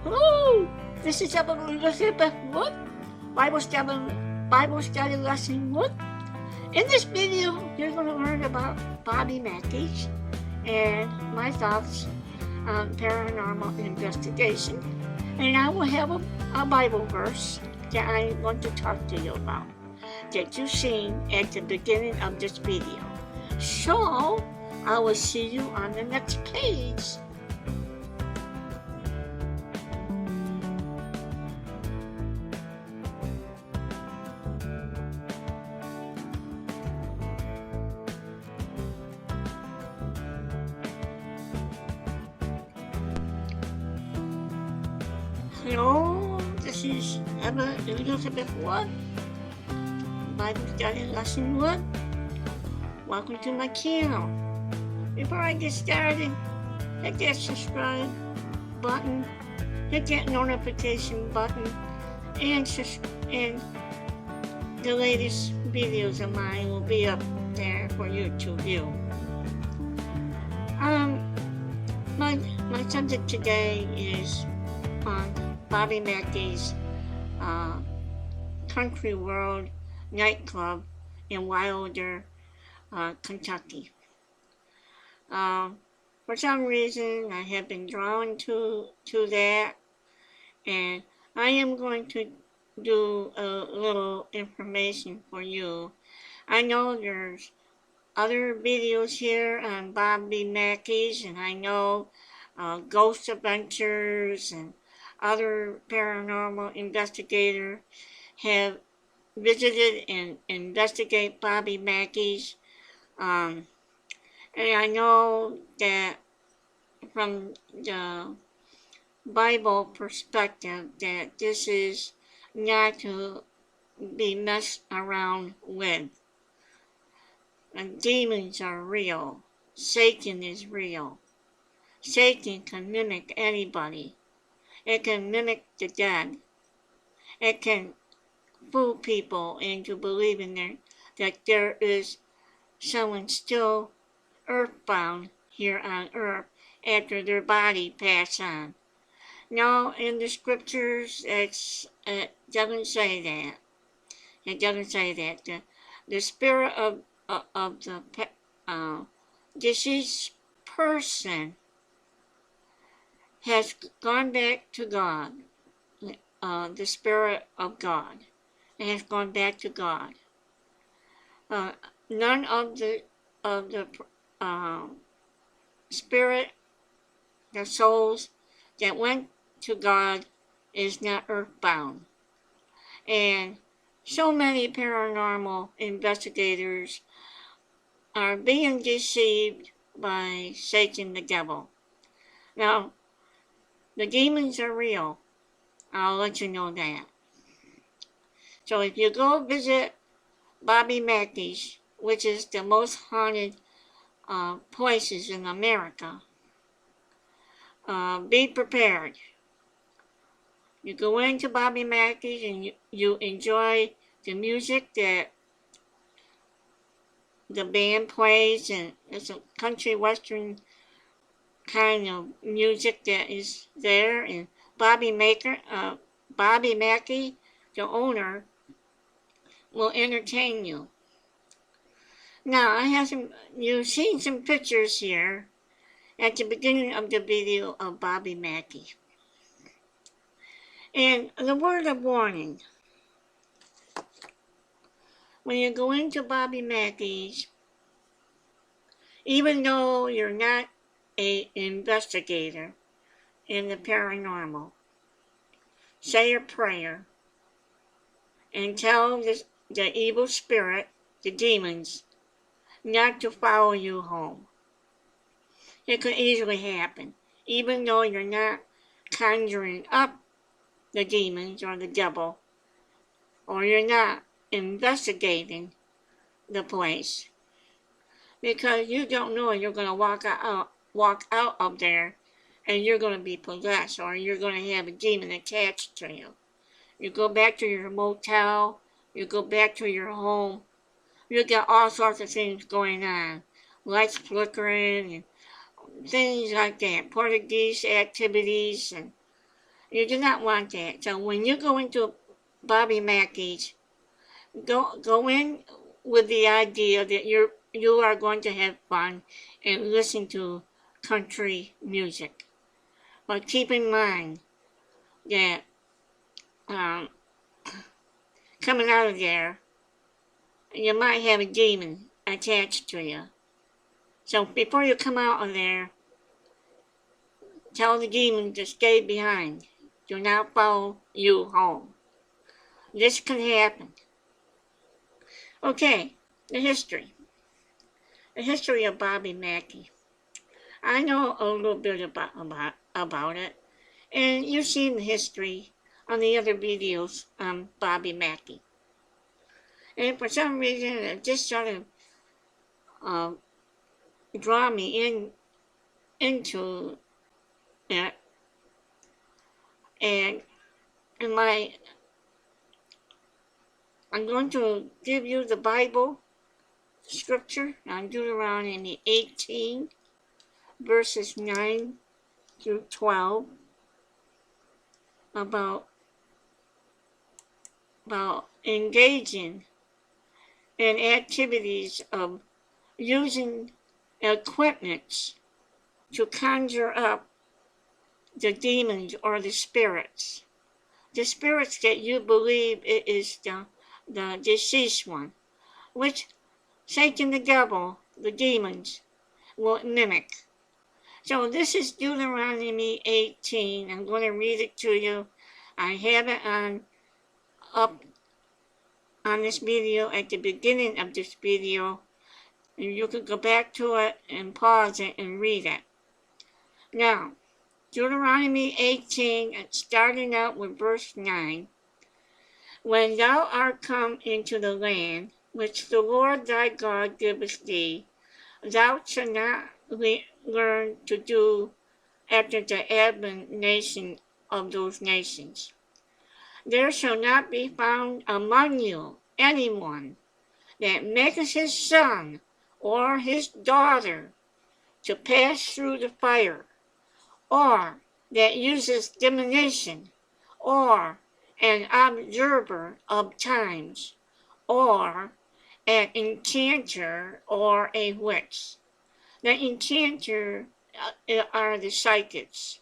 Hello, this is Elizabeth Wood, Bible Study Lesson Wood. In this video, you're going to learn about Bobby Mackey and my thoughts on paranormal investigation. And I will have a Bible verse that I want to talk to you about that you've seen at the beginning of this video. So, I will see you on the next page. Hello, this is Elizabeth Wood, Bible Study Lesson Wood. Welcome to my channel. Before I get started, hit that subscribe button, hit that notification button, and the latest videos of mine will be up there for you to view. My subject today is on Bobby Mackey's Country World nightclub in Wilder, Kentucky. For some reason, I have been drawn to that, and I am going to do a little information for you. I know there's other videos here on Bobby Mackey's, and I know Ghost Adventures and other paranormal investigators have visited and investigate Bobby Mackey's. And I know that from the Bible perspective that this is not to be messed around with. And demons are real. Satan is real. Satan can mimic anybody. It can mimic the dead. It can fool people into believing that there is someone still earthbound here on earth after their body passed on. No, in the scriptures, it doesn't say that. It doesn't say that. The spirit of the deceased person has gone back to God. The spirit of God has gone back to God. None of the spirit, the souls that went to God is not earthbound. And so many paranormal investigators are being deceived by Satan the devil. Now, the demons are real. I'll let you know that. So if you go visit Bobby Mackey's, which is the most haunted places in America, be prepared. You go into Bobby Mackey's and you enjoy the music that the band plays, and it's a country western kind of music that is there, and Bobby Mackey, the owner, will entertain you. Now, you've seen some pictures here at the beginning of the video of Bobby Mackey. And the word of warning, when you go into Bobby Mackey's, even though you're not an investigator in the paranormal, say a prayer and tell the evil spirit, the demons, not to follow you home. It could easily happen, even though you're not conjuring up the demons or the devil, or you're not investigating the place, because you don't know you're going to walk out of there and you're going to be possessed, or you're going to have a demon attached to you. You go back to your motel, you go back to your home, you get all sorts of things going on. Lights flickering and things like that. Portuguese activities, and you do not want that. So when you go into Bobby Mackey's, go in with the idea that you are going to have fun and listen to country music. But keep in mind that um, coming out of there, you might have a demon attached to you. So before you come out of there, tell the demon to stay behind. Do not follow you home. This can happen. Okay, the history. The history of Bobby Mackey. I know a little bit about it, and you've seen the history on the other videos on Bobby Mackey. And for some reason, it just sort of draw me into it. And I'm going to give you the Bible scripture on Deuteronomy 18, verses 9 through 12, about engaging in activities of using equipment to conjure up the demons or the spirits. The spirits that you believe it is the deceased one, which Satan, the devil, the demons, will mimic. So this is Deuteronomy 18. I'm going to read it to you. I have it up on this video at the beginning of this video. And you can go back to it and pause it and read it. Now, Deuteronomy 18, starting out with verse 9. When thou art come into the land which the Lord thy God giveth thee, thou shalt not learn to do after the abomination of those nations. There shall not be found among you anyone that maketh his son or his daughter to pass through the fire, or that uses divination, or an observer of times, or an enchanter or a witch. The enchanter are the psychics,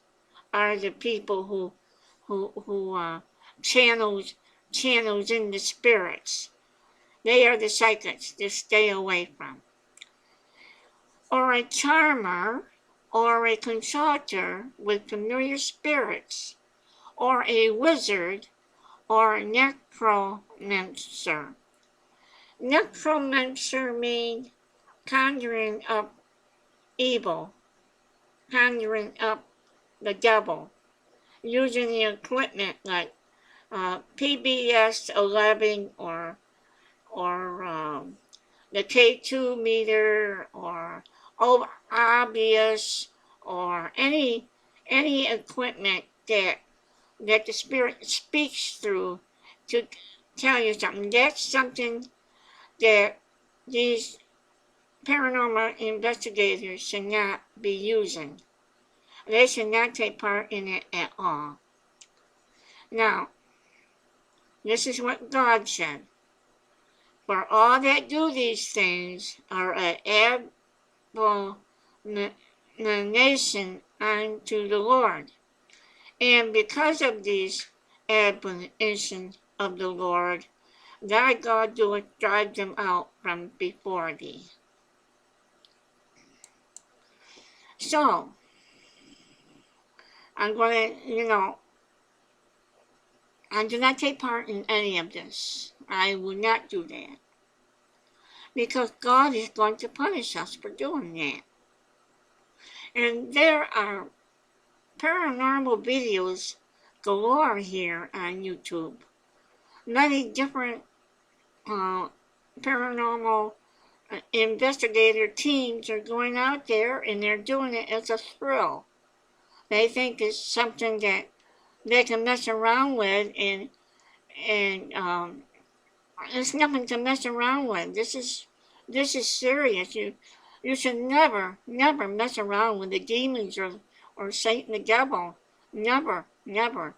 are the people who channels in the spirits. They are the psychics to stay away from. Or a charmer, or a consulter with familiar spirits, or a wizard, or a necromancer. Necromancer means conjuring up evil, conjuring up the devil, using the equipment like PBS 11 or the K2 meter or obvious or any equipment that the spirit speaks through to tell you something. That's something that these paranormal investigators should not be using. They should not take part in it at all. Now, this is what God said. For all that do these things are an abomination unto the Lord. And because of these abominations of the Lord, thy God doeth drive them out from before thee. So, I'm going to, I do not take part in any of this. I will not do that. Because God is going to punish us for doing that. And there are paranormal videos galore here on YouTube. Many different paranormal investigator teams are going out there and they're doing it as a thrill. They think it's something that they can mess around with, and it's nothing to mess around with. This is serious. You should never mess around with the demons or Satan the devil. Never, never.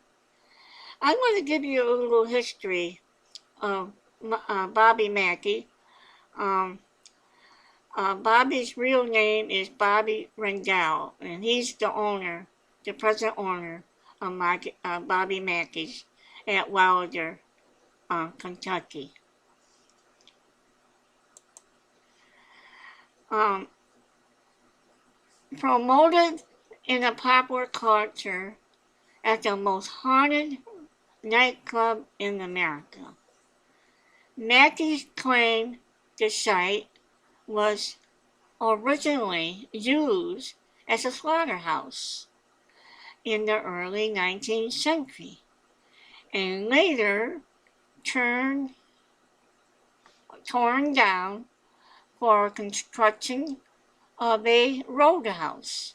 I want to give you a little history of Bobby Mackey. Um, Bobby's real name is Bobby Rendell, and he's the present owner of Bobby Mackey's at Wilder, Kentucky. Um, Promoted in the popular culture as the most haunted nightclub in America, Mackey's claimed the site was originally used as a slaughterhouse in the early 19th century and later torn down for construction of a roadhouse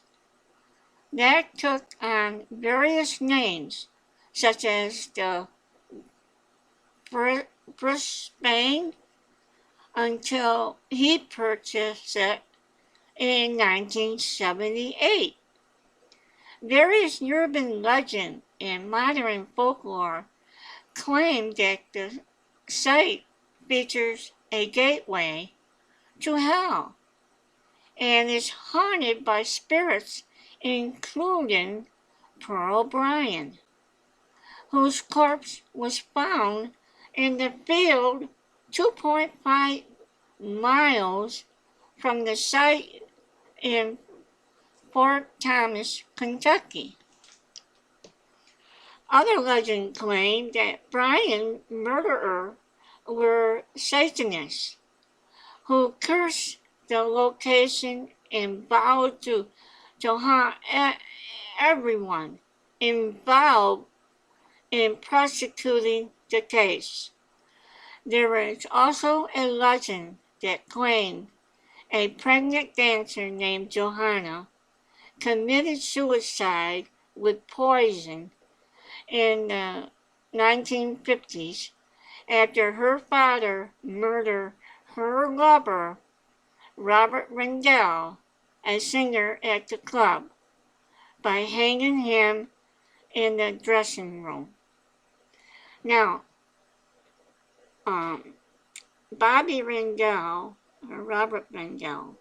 that took on various names such as the Brisbane until he purchased it in 1978. Various urban legend and modern folklore claim that the site features a gateway to hell and is haunted by spirits including Pearl Bryan, whose corpse was found in the field 2.5 miles from the site in Fort Thomas, Kentucky. Other legends claim that Bryan's murderer were Satanists who cursed the location and vowed to haunt everyone involved in prosecuting the case. There is also a legend that claimed a pregnant dancer named Johanna committed suicide with poison in the 1950s after her father murdered her lover, Robert Rendell, a singer at the club, by hanging him in the dressing room. Now, Bobby Rendell, or Robert Rendell,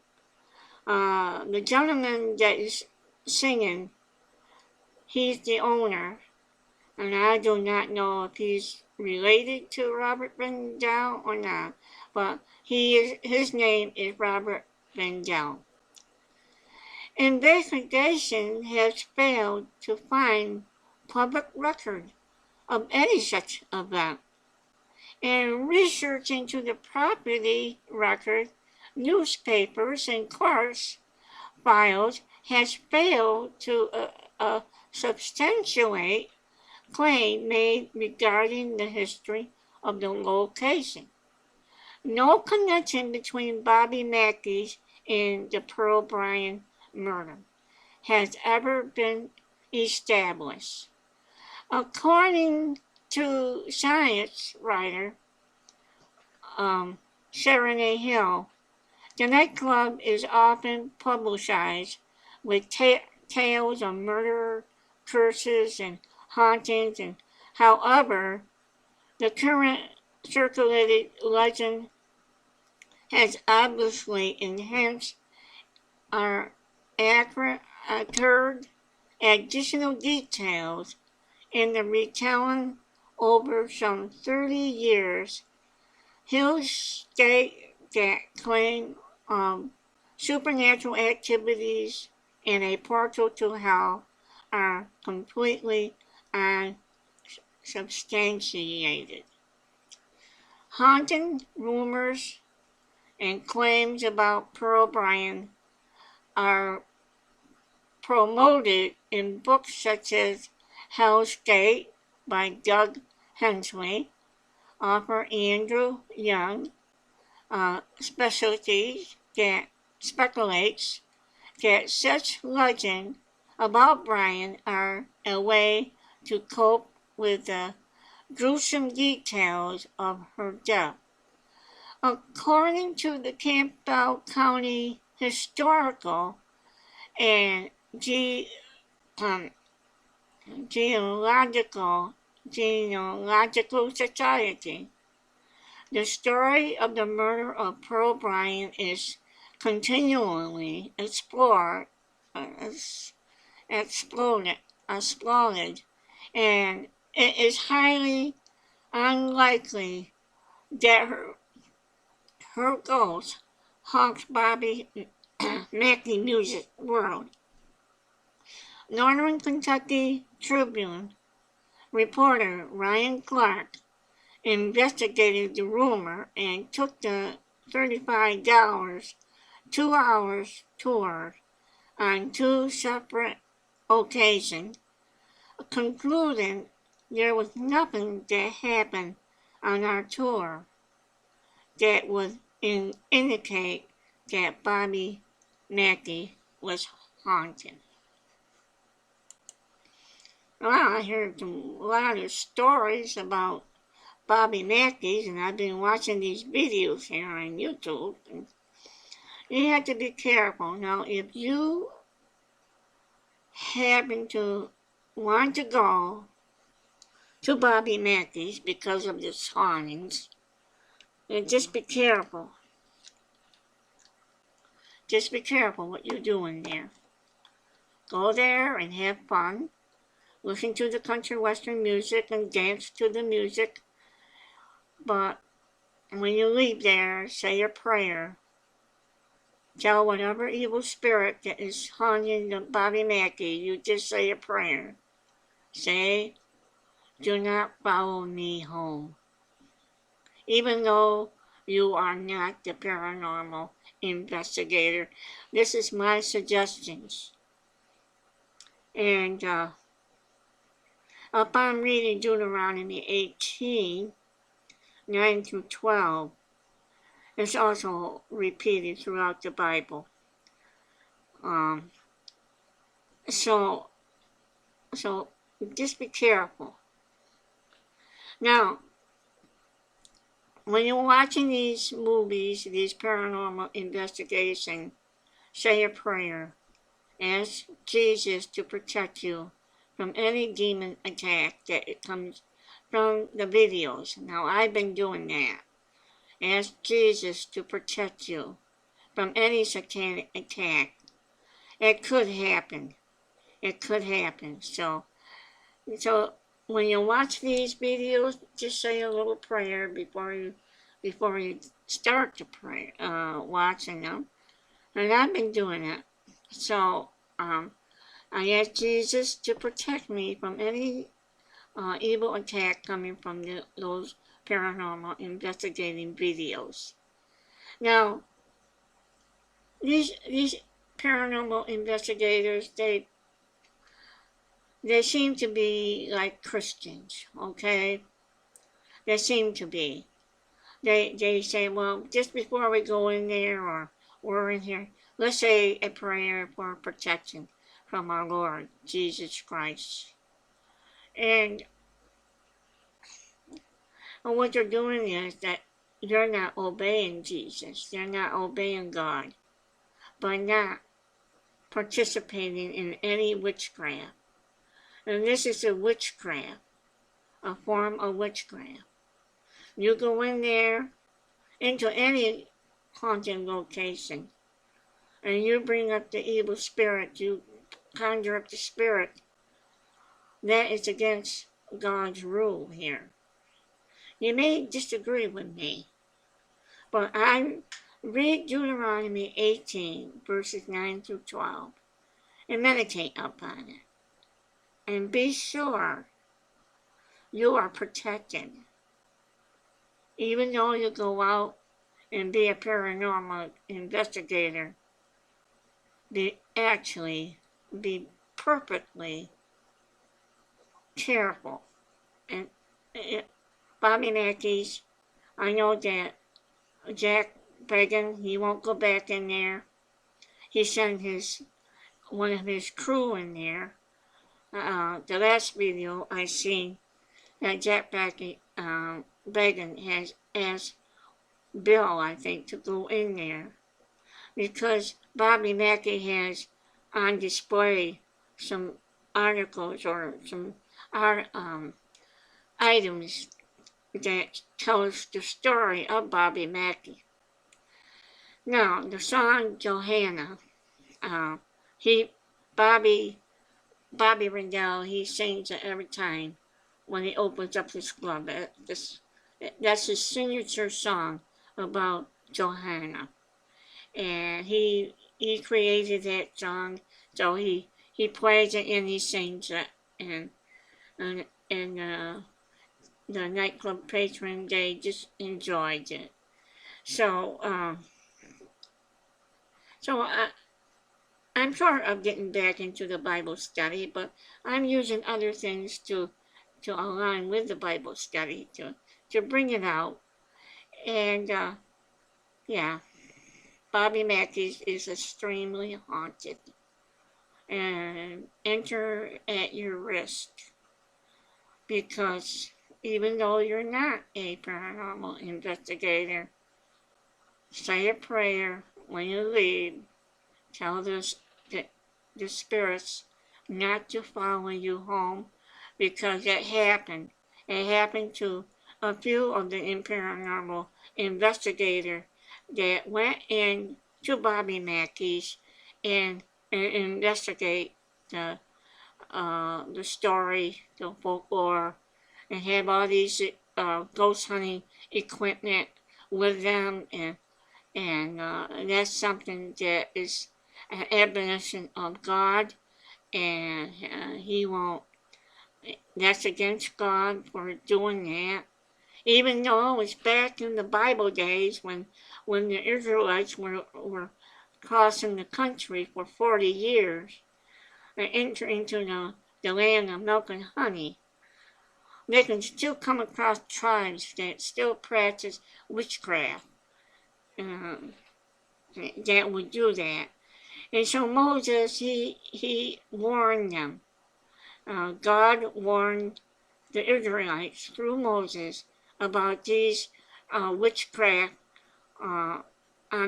the gentleman that is singing, he's the owner, and I do not know if he's related to Robert Rendell or not, but his name is Robert Rendell. Investigation has failed to find public record of any such event, and research into the property record, newspapers, and court files has failed to substantiate claim made regarding the history of the location. No connection between Bobby Mackey and the Pearl Bryan murder has ever been established. According to science writer Sharon A. Hill, the nightclub is often publicized with tales of murder, curses, and hauntings, and however, the current circulated legend has obviously enhanced or occurred additional details in the retelling over some 30 years. Hill state that claim supernatural activities and a portal to hell are completely unsubstantiated. Haunting rumors and claims about Pearl Bryan are promoted in books such as Hell's Gate by Doug Hensley, author Andrew Young, speculates that such legend about Brian are a way to cope with the gruesome details of her death. According to the Campbell County Historical and um, Geological Society, the story of the murder of Pearl Bryan is continually explored, and it is highly unlikely that her ghost haunts Bobby Mackey music world. Northern Kentucky Tribune reporter Ryan Clark investigated the rumor and took the $35 2-hour tour on two separate occasions, concluding there was nothing that happened on our tour that would indicate that Bobby Mackey was haunted. Well, I heard a lot of stories about Bobby Mackey's, and I've been watching these videos here on YouTube. And you have to be careful. Now, if you happen to want to go to Bobby Mackey's because of the hauntings, then just be careful. Just be careful what you're doing there. Go there and have fun. Listen to the country western music and dance to the music. But when you leave there, say a prayer. Tell whatever evil spirit that is haunting the Bobby Mackey, you just say a prayer. Say, do not follow me home. Even though you are not the paranormal investigator, this is my suggestions. And upon reading Deuteronomy 18, 9 through 12, it's also repeated throughout the Bible. So just be careful. Now, when you're watching these movies, these paranormal investigations, say a prayer. Ask Jesus to protect you from any demon attack that it comes from the videos. Now, I've been doing that. Ask Jesus to protect you from any satanic attack. It could happen. It could happen. So when you watch these videos, just say a little prayer before you start to pray, watching them. And I've been doing it. So I ask Jesus to protect me from any evil attack coming from those paranormal investigating videos. Now, these paranormal investigators, they seem to be like Christians, okay? They seem to be. They say, well, just before we go in there or we're in here, let's say a prayer for protection from our Lord Jesus Christ. And what they're doing is that they're not obeying Jesus. They're not obeying God by not participating in any witchcraft. And this is a witchcraft, a form of witchcraft. You go in there, into any haunted location, and you bring up the evil spirit, you conjure up the spirit, that is against God's rule here. You may disagree with me, but I read Deuteronomy 18, verses 9 through 12, and meditate upon it. And be sure you are protected. Even though you go out and be a paranormal investigator, be perfectly careful. And Bobby Mackey's, I know that Jack Began, he won't go back in there. He sent his one of his crew in there. The last video I seen that Jack Bagan has asked Bill, I think, to go in there because Bobby Mackey has on display some articles or some items that tells the story of Bobby Mackey. Now, the song Johanna, Bobby Rendell, he sings it every time when he opens up his club. That's his signature song about Johanna. And he created that song, so he plays it and he sings it, and the nightclub patron, they just enjoyed it. So I'm sort of getting back into the Bible study, but I'm using other things to align with the Bible study to bring it out. And yeah, Bobby Mackey is extremely haunted. And enter at your risk, because even though you're not a paranormal investigator, say a prayer when you leave. Tell the spirits not to follow you home, because it happened. It happened to a few of the paranormal investigators that went in to Bobby Mackey's and investigate the story, the folklore, and have all these ghost hunting equipment with them, and that's something that is an admonition of God, and he won't. That's against God for doing that. Even though it was back in the Bible days when the Israelites were crossing the country for 40 years and entering into the land of milk and honey, they can still come across tribes that still practice witchcraft that would do that. And so Moses, he warned them. God warned the Israelites through Moses about these witchcraft on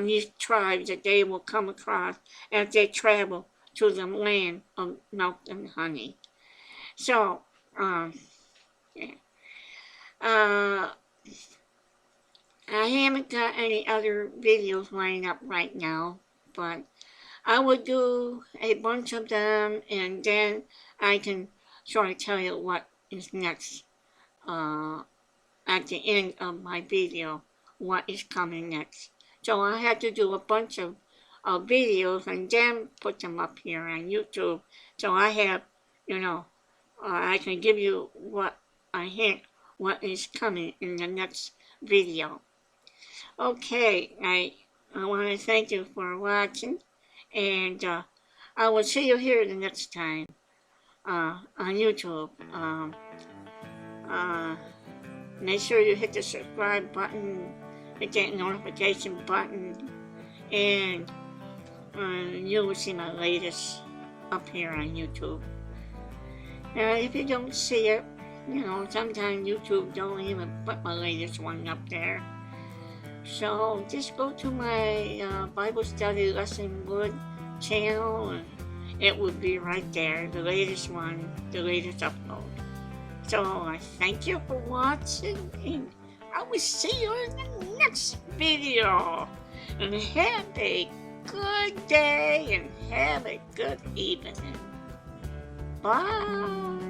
these tribes that they will come across as they travel to the land of milk and honey. So, yeah. I haven't got any other videos lined up right now, but I will do a bunch of them, and then I can sort of tell you what is next at the end of my video, what is coming next. So I had to do a bunch of videos and then put them up here on YouTube. So I have, I can give you a hint what is coming in the next video. Okay, I want to thank you for watching, and I will see you here the next time on YouTube. Make sure you hit the subscribe button, hit that notification button, and you will see my latest up here on YouTube. If you don't see it, sometimes YouTube don't even put my latest one up there. So just go to my Bible Study Lesson Wood channel, and it would be right there, the latest one, the latest upload. So I thank you for watching, and I will see you in the next video. And have a good day, and have a good evening. Bye.